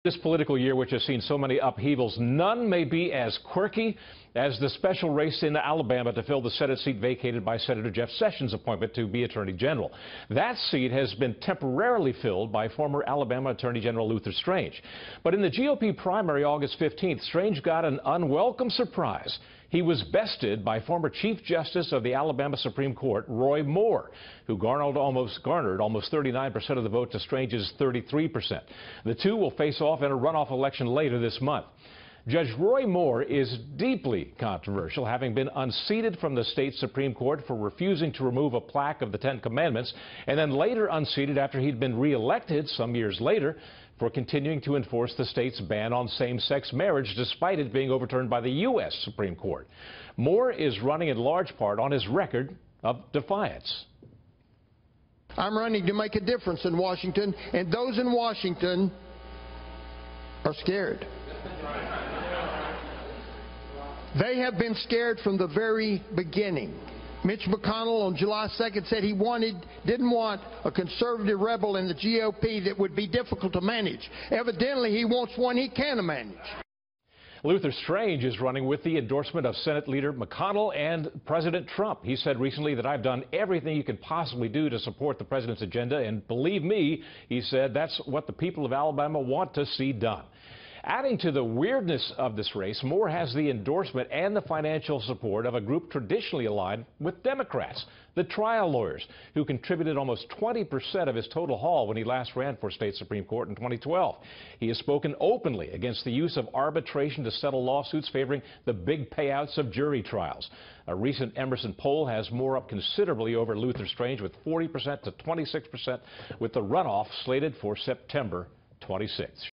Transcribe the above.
This political year, which has seen so many upheavals, none may be as quirky as the special race in Alabama to fill the Senate seat vacated by Senator Jeff Sessions' appointment to be Attorney General. That seat has been temporarily filled by former Alabama Attorney General Luther Strange. But in the GOP primary August 15th, Strange got an unwelcome surprise. He was bested by former Chief Justice of the Alabama Supreme Court, Roy Moore, who garnered almost 39% of the vote to Strange's 33%. The two will face off in a runoff election later this month. Judge Roy Moore is deeply controversial, having been unseated from the state Supreme Court for refusing to remove a plaque of the Ten Commandments, and then later unseated after he'd been reelected some years later for continuing to enforce the state's ban on same-sex marriage, despite it being overturned by the U.S. Supreme Court. Moore is running in large part on his record of defiance. I'm running to make a difference in Washington, and those in Washington are scared. They have been scared from the very beginning. Mitch McConnell on July 2nd said he didn't want a conservative rebel in the GOP that would be difficult to manage. Evidently, he wants one he can manage. Luther Strange is running with the endorsement of Senate Leader McConnell and President Trump. He said recently that I've done everything you can possibly do to support the president's agenda, and believe me, he said, that's what the people of Alabama want to see done. Adding to the weirdness of this race, Moore has the endorsement and the financial support of a group traditionally aligned with Democrats, the trial lawyers, who contributed almost 20% of his total haul when he last ran for state Supreme Court in 2012. He has spoken openly against the use of arbitration to settle lawsuits favoring the big payouts of jury trials. A recent Emerson poll has Moore up considerably over Luther Strange, with 40% to 26%, with the runoff slated for September 26th.